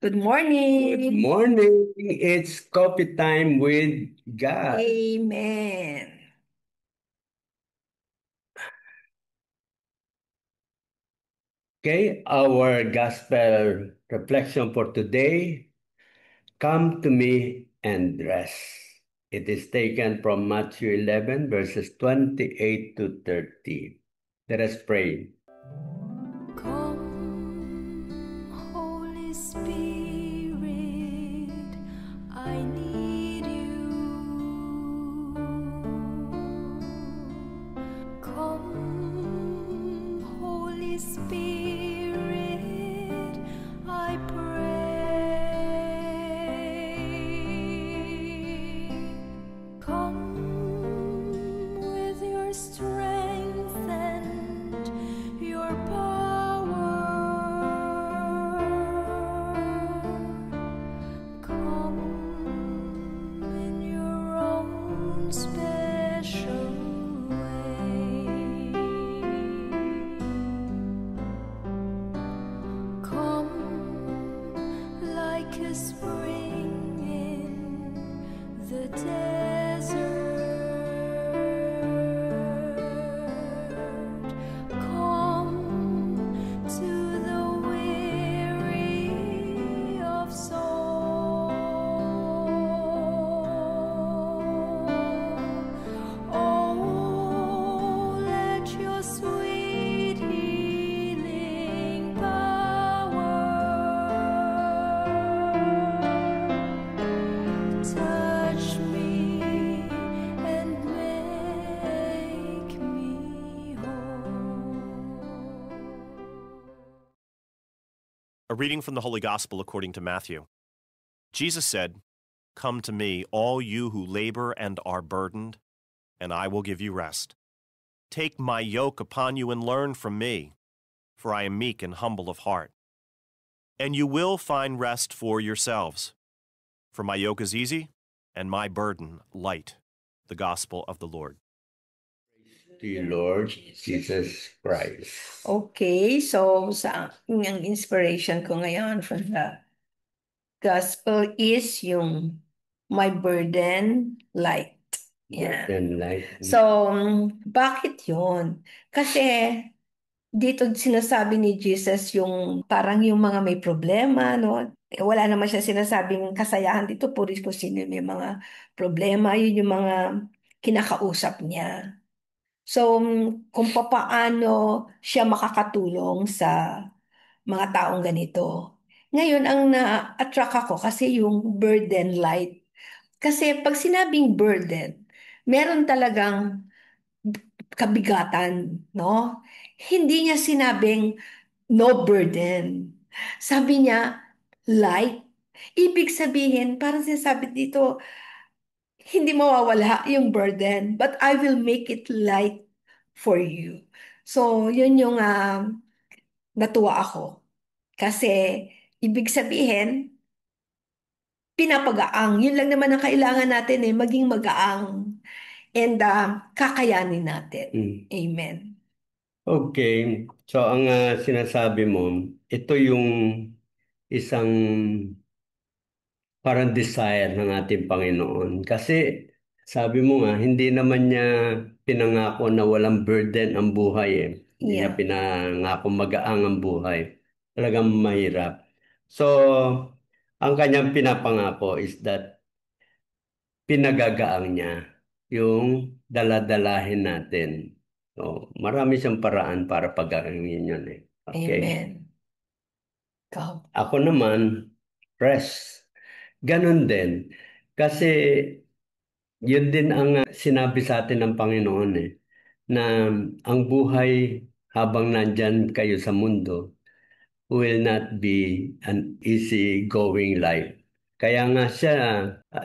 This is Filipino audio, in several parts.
Good morning. Good morning. It's coffee time with God. Amen. Okay, our gospel reflection for today, come to me and rest. It is taken from Matthew 11, verses 28 to 30. Let us pray. Come, Holy Spirit, I need you. Come, Holy Spirit, I pray. Come with your strength and your power. Come in your own special way. Come like a spring in the desert. Come to the weary of soul. Oh, let your sweet healing power touch me and make me whole. A reading from the Holy Gospel according to Matthew. Jesus said, "Come to me, all you who labor and are burdened, and I will give you rest. Take my yoke upon you and learn from me, for I am meek and humble of heart. And you will find rest for yourselves. For my yoke is easy, and my burden light." The Gospel of the Lord. To you, Lord Jesus Christ. Okay, so ang inspiration ko ngayon from the gospel is yung my burden light. Yeah. Then So, bakit yun? Kasi dito sinasabi ni Jesus yung parang yung mga may problema, no? Wala naman siya sinasabing kasayahan dito, puris kung sino yung may mga problema, yun yung mga kinakausap niya. So, kung papaano siya makakatulong sa mga taong ganito. Ngayon, ang na-attract ako kasi yung burden light. Kasi pag sinabing burden, meron talagang kabigatan, no? Hindi niya sinabing no burden. Sabi niya, light. Ibig sabihin, parang sinasabi dito, hindi mawawala yung burden, but I will make it light for you. So, yun yung natuwa ako. Kasi, ibig sabihin, pinapagaang. Yun lang naman ang kailangan natin maging magaang. And kakayanin natin. Amen. Okay, so ang sinasabi mo, ito yung isang parang desire ng ating Panginoon. Kasi sabi mo nga, hindi naman niya pinangako na walang burden ang buhay eh. Hindi niya Yeah. pinangako magaang ang buhay. Talagang mahirap. So, ang kanyang pinapangako is that pinagagaang niya yung daladalahin natin. So, marami siyang paraan para pagawin yun eh. Okay. Amen. Ikaw. Ako naman, rest. Ganon din. Kasi yun din ang sinabi sa atin ng Panginoon eh, na ang buhay habang nandyan kayo sa mundo will not be an easy going life. Kaya nga siya,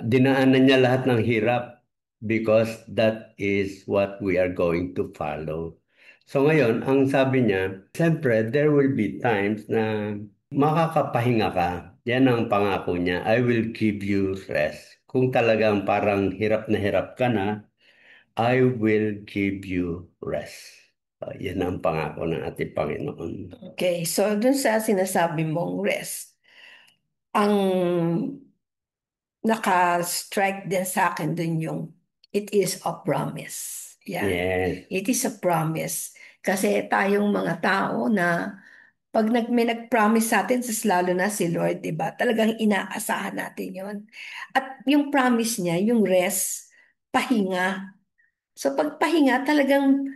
dinaanan niya lahat ng hirap because that is what we are going to follow. So ngayon, ang sabi niya, siyempre, there will be times na makakapahinga ka. Yan ang pangako niya. I will give you rest. Kung talagang parang hirap na hirap ka na, I will give you rest. Yan ang pangako ng ating Panginoon. Okay, so dun sa sinasabi mong rest, ang naka-strike din sa akin dun yung it is a promise. Yan. Yes. It is a promise. Kasi tayong mga tao na pag may nag-promise sa atin, lalo na si Lord, di ba? Talagang inaasahan natin yon. At yung promise niya, yung rest, pahinga. So pag pahinga, talagang,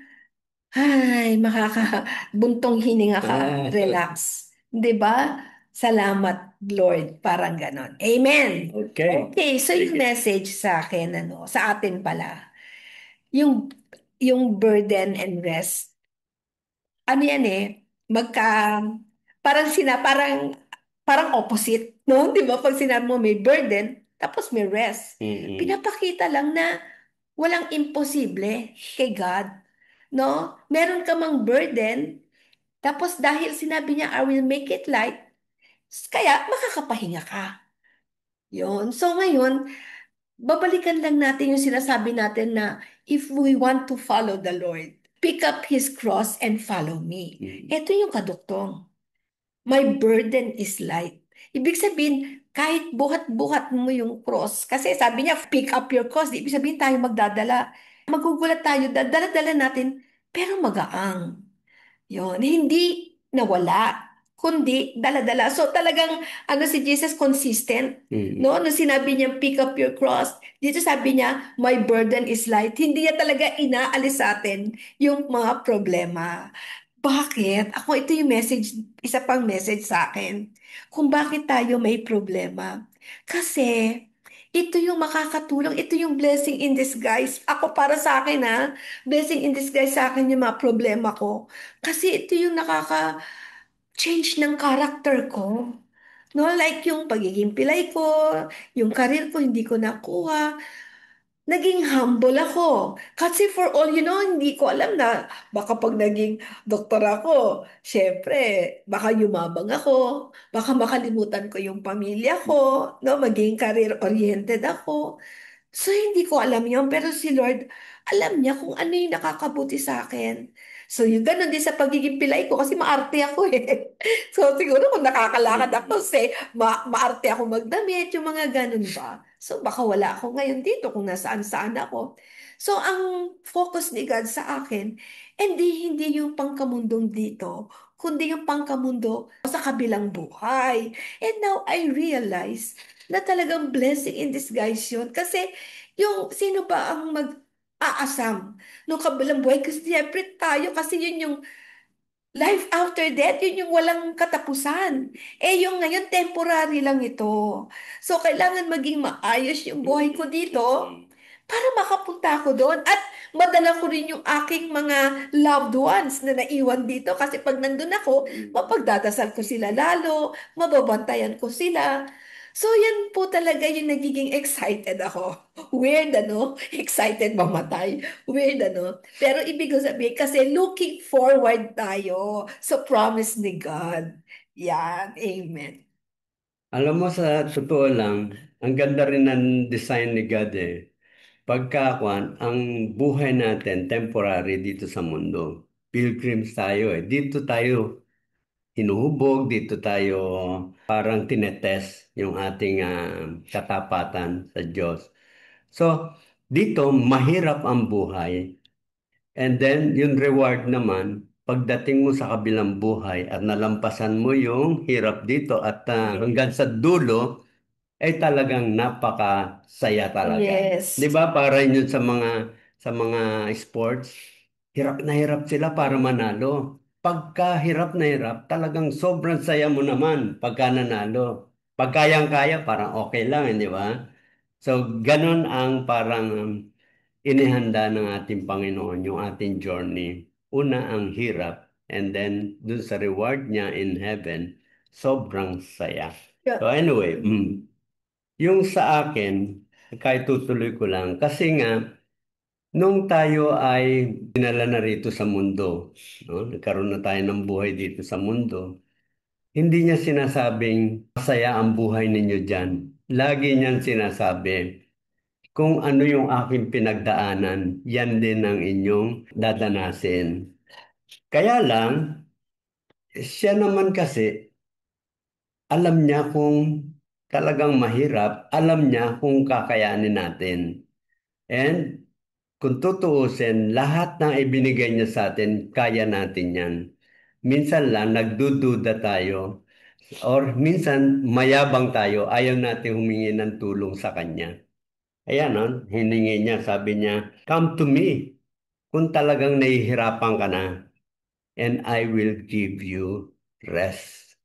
ay, makakabuntong hininga ka, relax. Di ba? Salamat, Lord. Parang ganon. Amen. Okay. Okay, so yung Sige. message sa akin, sa atin pala, yung, yung burden and rest, ano yan parang opposite, no? Di ba? Pag sinabi mo may burden, tapos may rest. Mm-mm. Pinapakita lang na walang imposible kay God. No? Meron ka mang burden, tapos dahil sinabi niya, I will make it light, kaya makakapahinga ka. Yun. So ngayon, babalikan lang natin yung sinasabi natin na if we want to follow the Lord, pick up His cross and follow me. Mm. Ito yung kaduktong. My burden is light. Ibig sabihin, kahit buhat-buhat mo yung cross, kasi sabi niya, pick up your cross, ibig sabihin tayo magdadala. Magugulat tayo, dala-dala natin, pero magaang. Yon, hindi nawala, kundi dala-dala. So talagang ano si Jesus consistent, Mm. no? Nung sinabi niya pick up your cross, dito sabi niya my burden is light. Hindi niya talaga inaalis sa atin yung mga problema. Bakit? Ako ito yung message, isa pang message sa akin. Kung bakit tayo may problema. Kasi ito yung makakatulong, ito yung blessing in disguise. Ako para sa akin blessing in disguise sa akin yung mga problema ko. Kasi ito yung nakaka-change ng character ko. No, like yung pagiging pilay ko, yung career ko hindi ko nakuha, naging humble ako. Kasi for all you know, hindi ko alam na baka pag naging doktor ako, syempre, baka yumabang ako, baka makalimutan ko yung pamilya ko, no, maging career-oriented ako. So, hindi ko alam yun. Pero si Lord, alam niya kung ano yung nakakabuti sa akin. So, yung ganun din sa pagiging pilay ko kasi maarte ako eh. So, siguro kung nakakalakad ako, say, maarte ako magdamit, yung mga ganun ba. So, baka wala ako ngayon dito kung nasaan-saan ako. So, ang focus ni God sa akin, hindi yung pangkamundong dito, kundi yung pangkamundo sa kabilang buhay. And now, I realize na talagang blessing in disguise yun. Kasi yung sino ba ang mag-aasam nung kabilang buhay? Kasi siyempre tayo, kasi yun yung life after death, yun yung walang katapusan. Eh yung ngayon, temporary lang ito. So kailangan maging maayos yung buhay ko dito para makapunta ako doon. At madala ko rin yung aking mga loved ones na naiwan dito. Kasi pag nandun ako, mapagdadasal ko sila lalo, mababantayan ko sila. So yan po talaga yung nagiging excited ako. Weird ano? Excited mamatay. Weird ano? Pero ibig ko sabihin, kasi looking forward tayo sa promise ni God. Yan. Amen. Alam mo, sa totoo lang, ang ganda rin ng design ni God eh. Pagkakuan, ang buhay natin temporary dito sa mundo. Pilgrims tayo eh. Dito tayo hinuhubog, dito tayo parang tinetest yung ating katapatan sa Diyos. So, dito mahirap ang buhay. And then, yung reward naman, pagdating mo sa kabilang buhay at nalampasan mo yung hirap dito at hanggang sa dulo, ay talagang napakasaya talaga. Yes. 'Di ba? Para yun sa mga sports, hirap sila para manalo. Pagka hirap na hirap, talagang sobrang saya mo naman pagka nanalo. Pagkayang-kaya, parang okay lang, di ba? So, ganun ang parang inihanda ng ating Panginoon yung ating journey. Una ang hirap, and then dun sa reward niya in heaven, sobrang saya. So Yeah. anyway, yung sa akin, kahit tutuloy ko lang, kasi nga, nung tayo ay dinala na rito sa mundo, no? Nagkaroon na tayo ng buhay dito sa mundo, hindi niya sinasabing masaya ang buhay ninyo dyan. Lagi niyang sinasabi, kung ano yung aking pinagdaanan, yan din ang inyong dadanasin. Kaya lang, siya naman kasi, alam niya kung talagang mahirap, alam niya kung kakayanin natin. And kung tutuusin, lahat ng ibinigay niya sa atin, kaya natin yan. Minsan lang, nagdududa tayo. Or minsan, mayabang tayo, ayaw natin humingi ng tulong sa Kanya. Ayan, no? Hiningi niya, sabi niya, come to me kung talagang nahihirapan ka na, and I will give you rest.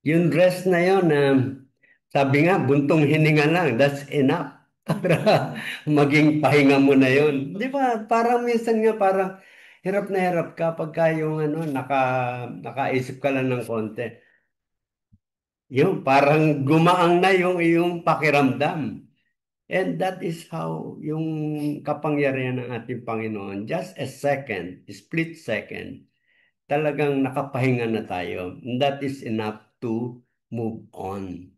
Yung rest na yun, sabi nga, buntong hininga lang, that's enough. Para maging pahinga mo na yun. Di ba? Parang minsan nga, parang hirap na hirap ka pagka yung nakaisip ka lang ng konti. Yung parang gumaang na yung iyong pakiramdam. And that is how yung kapangyarihan ng ating Panginoon, just a second, split second, talagang nakapahinga na tayo. And that is enough to move on.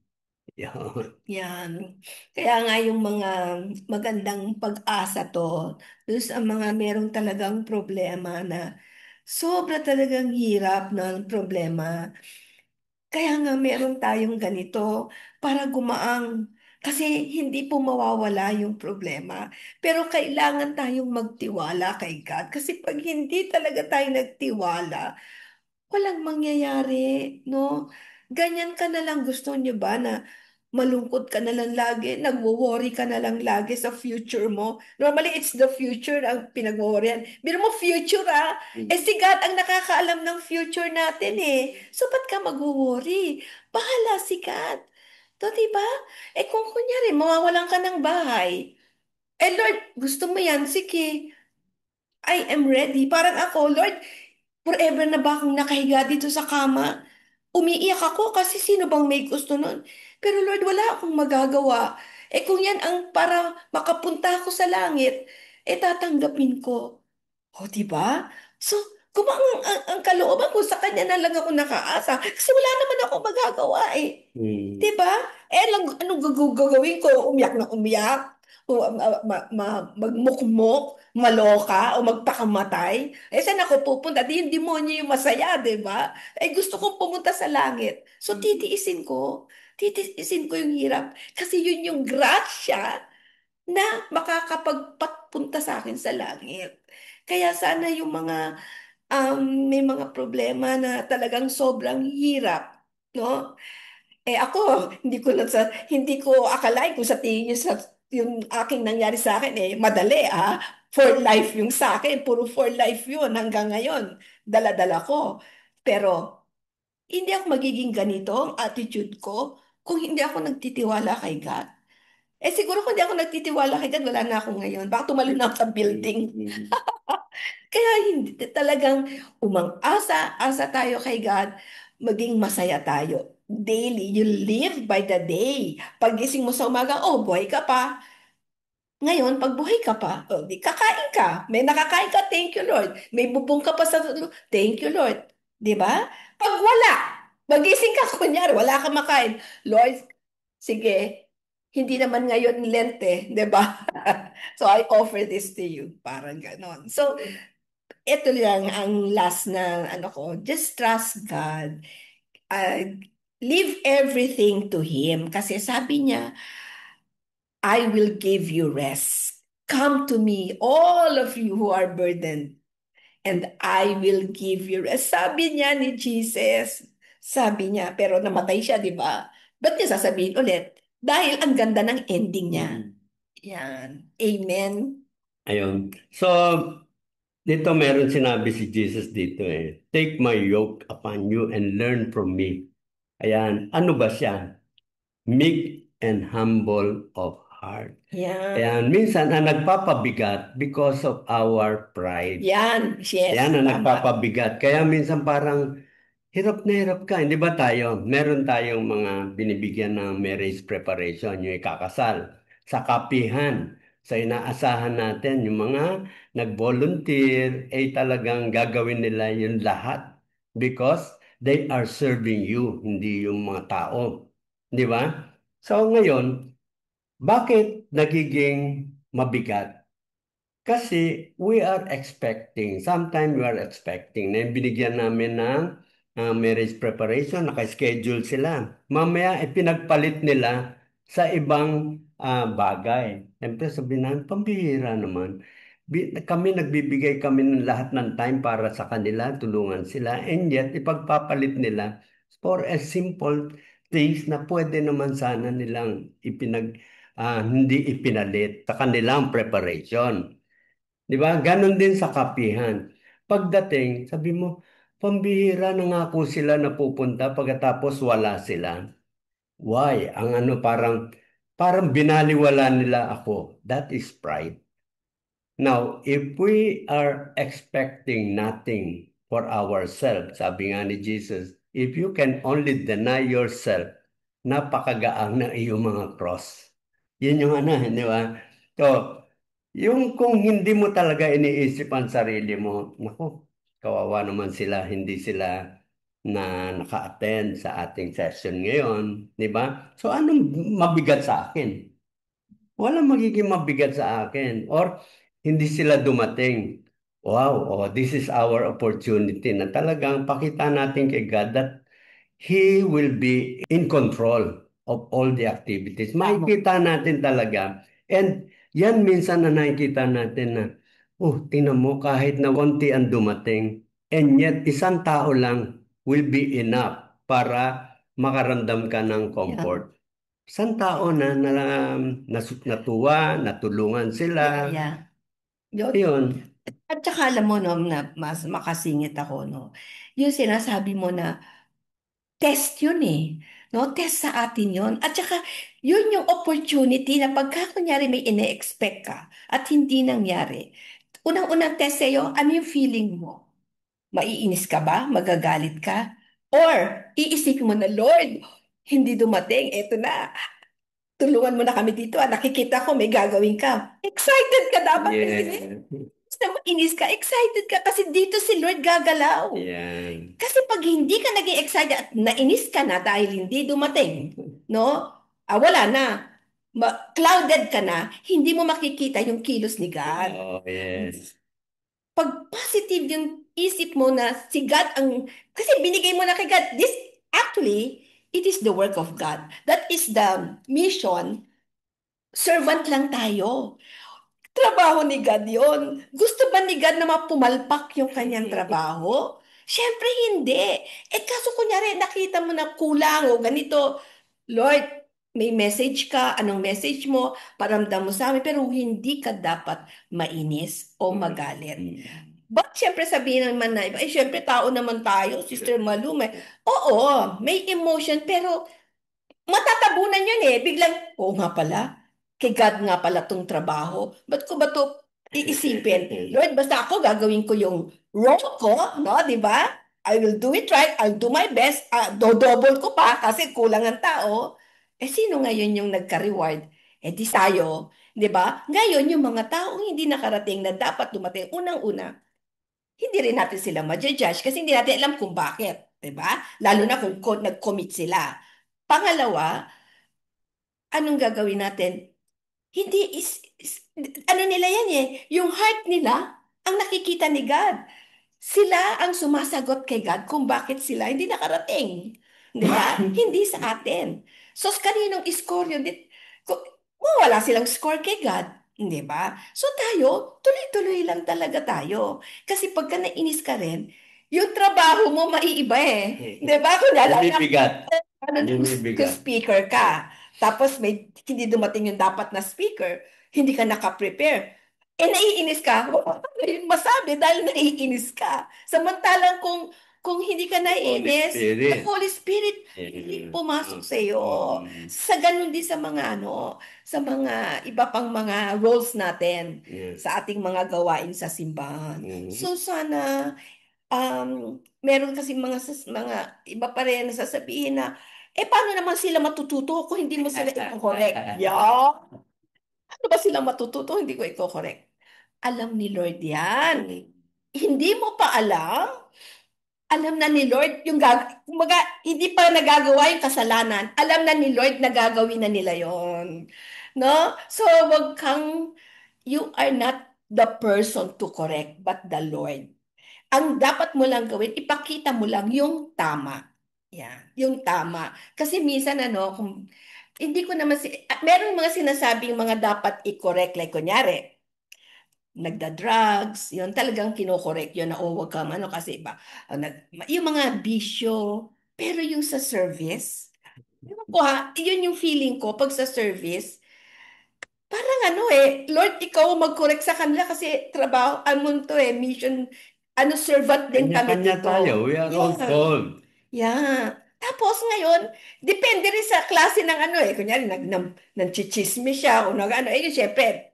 Yan. Yan. Kaya nga yung mga magandang pag-asa to, doon sa mga merong talagang problema na sobra talagang hirap ng problema. Kaya nga meron tayong ganito para gumaang. Kasi hindi po mawawala yung problema. Pero kailangan tayong magtiwala kay God. Kasi pag hindi talaga tayo nagtiwala, walang mangyayari, no? Ganyan ka na lang, gusto niyo ba na malungkot ka na lang lagi, nagwo-worry ka na lang lagi sa future mo? Normally, it's the future ang pinag-worryan. Biro mo future, ah. Eh si God ang nakakaalam ng future natin eh. So, ba't ka magwo-worry? Bahala si God. To, diba? Eh kung kunyari, mawawalan ka ng bahay, eh Lord, gusto mo yan? Sige, I am ready. Parang ako, Lord, forever na ba akong nakahiga dito sa kama? Umiiyak ako kasi sino bang may gusto nun? Pero Lord, wala akong magagawa. Eh kung yan ang para makapunta ako sa langit, eh tatanggapin ko. O, di ba? So, kung ang kalooban ko sa kanya na lang ako nakaasa, kasi wala naman ako magagawa eh. Mm. 'Di ba? Eh, anong gagawin ko? Umiyak na umiyak? O magmukmok? Maloka? O magpakamatay? Eh, saan ako pupunta? Di yung demonyo yung masaya, 'di ba? Eh, gusto kong pumunta sa langit. So, titiisin ko. Titiisin ko yung hirap. Kasi yun yung grasya na makakapagpapunta sa akin sa langit. Kaya sana yung mga may mga problema na talagang sobrang hirap, no? Eh ako, hindi ko akalain kung sa tingin niyo sa yung aking nangyari sa akin eh madali ah. For life yung sa akin, puro for life yun hanggang ngayon. Dala-dala ko. Pero hindi ako magiging ganito ang attitude ko kung hindi ako nagtitiwala kay God. Eh siguro kung hindi ako nagtitiwala kay God, wala na ako ngayon. Baka tumalon na ako sa building. Mm. Kaya hindi talagang asa tayo kay God, maging masaya tayo. Daily, you live by the day. Pagising mo sa umaga, oh, buhay ka pa. Ngayon, pag buhay ka pa, oh, di kakain ka. May nakakain ka, thank you, Lord. May bubong ka pa sa thank you, Lord. Di ba? Pag wala, magising ka, kunyari, wala kang makain. Lord, sige, hindi naman ngayon Lent eh, di ba? So I offer this to you. Parang ganon. So, ito lang ang last na ano ko, just trust God. Leave everything to Him. Kasi sabi niya, I will give you rest. Come to me, all of you who are burdened, and I will give you rest. Sabi niya ni Jesus. Sabi niya, pero namatay siya, di ba? Ba't niya sasabihin ulit? Dahil ang ganda ng ending niya. Mm. Yan. Amen. Ayun. So, dito meron sinabi si Jesus dito eh. Take my yoke upon you and learn from me. Ayan. Ano ba siya? Meek and humble of heart. Yan. Ayan. Minsan ang nagpapabigat because of our pride. Yan. Yes. Ayan ang Tama. nagpapabigat. Kaya minsan parang hirap na hirap ka. Hindi ba tayo? Meron tayong mga binibigyan ng marriage preparation, yung ikakasal. Sa kapihan, sa inaasahan natin, yung mga nag-volunteer, ay talagang gagawin nila yung lahat because they are serving you, hindi yung mga tao. Di ba? So ngayon, bakit nagiging mabigat? Kasi we are expecting, sometimes we are expecting na yung binigyan namin ng marriage preparation, naka-schedule sila. Mamaya, pinagpalit nila sa ibang bagay. Siyempre, sabihin namin, pambihira naman. Kami, nagbibigay kami ng lahat ng time para sa kanila, tulungan sila. And yet, ipagpapalit nila for a simple things na pwede naman sana nilang hindi ipinalit sa kanilang preparation. Di ba? Ganon din sa kapihan. Pagdating, sabi mo, pambihira na nga po sila napupunta pagkatapos wala sila. Why? Ang ano parang binaliwala nila ako. That is pride. Now, if we are expecting nothing for ourselves, sabi nga ni Jesus, if you can only deny yourself, napakagaang na iyong mga cross. Yun yung ano, di ba? So, yung kung hindi mo talaga iniisip ang sarili mo, naku, kawawa naman sila, hindi sila na naka-attend sa ating session ngayon, di ba? So, anong mabigat sa akin? Walang magiging mabigat sa akin. Or hindi sila dumating. Wow, oh, this is our opportunity na talagang pakita natin kay God that He will be in control of all the activities. Makikita natin talaga. And yan minsan na nakikita natin na, oh, tingnan mo, kahit na konti ang dumating, and yet isang tao lang will be enough para makaramdam ka ng comfort. Isang tao natuwa, natulungan sila. Yeah. Yun. Yun. At saka alam mo, no, na mas makasingit ako, no? Yung sinasabi mo na test yun eh. No? Test sa atin yun. At saka, yun yung opportunity na pagka kunyari may ine-expect ka at hindi nangyari. Unang-unang test sa'yo, ano yung feeling mo? Maiinis ka ba? Magagalit ka? Or, iisipin mo na, Lord, hindi dumating, eto na. Tulungan mo na kami dito. Nakikita ko, may gagawin ka. Excited ka dapat kasi. Yeah. Basta mainis ka, excited ka kasi dito si Lord gagalaw. Yan. Kasi pag hindi ka naging excited at nainis ka na dahil hindi dumating, no? Wala na. Clouded ka na, hindi mo makikita yung kilos ni God. Oh, yes. Pag positive yung isip mo na si God ang, kasi binigay mo na kay God, this actually, it is the work of God. That is the mission. Servant lang tayo. Trabaho ni God yun. Gusto ba ni God na mapumalpak yung kanyang trabaho? Siyempre hindi. Kaso kunyari nakita mo na kulang o ganito, Lord, may message ka, anong message mo, paramdam mo sa amin, pero hindi ka dapat mainis o magalit. But siyempre sabihin naman na iba, siyempre tao naman tayo, Sister Malume. Oo, may emotion, pero matatabunan yun eh. Biglang, oo nga pala, kay God nga pala tong trabaho. Ba't ko ba to iisipin? Lord, basta ako gagawin ko yung role ko, no? Di ba? I will do it right. I'll do my best. Do-double ko pa kasi kulang ang tao. Sino ngayon yung nagka-reward? Di tayo. Di ba? Ngayon, yung mga taong hindi nakarating na dapat dumating, unang-una, hindi rin natin sila ma-judge kasi hindi natin alam kung bakit. Di ba? Lalo na kung nag-commit sila. Pangalawa, anong gagawin natin? Hindi ano nila yan eh, yung heart nila ang nakikita ni God. Sila ang sumasagot kay God kung bakit sila hindi nakarating. Di ba? Hindi sa atin. So, kaninong score yun? Kung wala silang score kay God, di ba? So, tayo, tuloy-tuloy lang talaga tayo. Kasi pagka nainis ka rin, yung trabaho mo maiiba eh. Di ba? Kung Bumibigat. ano, kung Bumibigat. speaker ka, tapos may hindi dumating yung dapat na speaker, hindi ka naka-prepare, naiinis ka, ano yun masabi dahil naiinis ka. Samantalang kung hindi ka Holy naiinis, the Spirit. Holy Spirit hindi pumasok sa iyo. Sa ganun din sa mga sa mga iba pang mga roles natin Yes. sa ating mga gawain sa simbahan. Mhm. So sana meron kasi mga iba pa rin na sasabihin na, paano naman sila matututo kung hindi mo sila i-correct? Yeah. Ano ba sila matututo? Hindi ko i-correct. Alam ni Lord yan. Hindi mo pa alam? Alam na ni Lord yung kumbaga, hindi pa nagagawa yung kasalanan. Alam na ni Lord na gagawin na nila yon. No? So, you are not the person to correct, but the Lord. Ang dapat mo lang gawin, ipakita mo lang yung tama. Yan, yung tama. Kasi minsan ano, kung hindi ko naman merong mga sinasabing mga dapat i-correct, like kunyari, nagda-drugs, yun talagang kinokorek yun na wag kang ano kasi iba. Yung mga bisyo, pero yung sa service, ewan ko ha, yun yung feeling ko pag sa service, parang ano Lord, ikaw mag-correct sa kanila kasi trabaho, ano to mission, ano, servant din kami Kanya-kanya tayo. dito. We are all Yeah. called. Yeah. Tapos ngayon, depende rin sa klase ng ano kunyari, nagchichismis siya, o nag ano, syempre,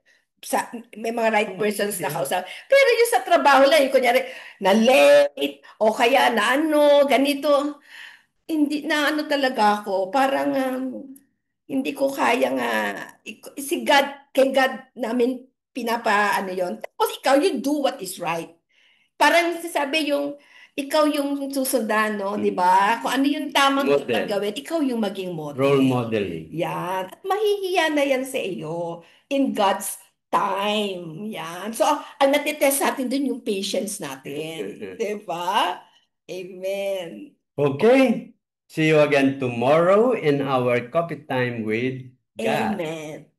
may mga right persons na kausap. Pero yung sa trabaho lang, yung kunyari, na late, o kaya na ano, ganito, hindi na ano talaga ako, parang hindi ko kaya nga, si God, kay God namin ano yon. Tapos ikaw, you do what is right. Parang sasabi yung, ikaw yung susundan, no? Di ba? Kung ano yung tamang dapat Model. gawin, ikaw yung maging Role model. modeling. Yan. At mahihiya na yan sa iyo in God's time. Yan. So, ang natitest natin dun yung patience natin. Di ba? Amen. Okay. See you again tomorrow in our coffee time with God. Amen.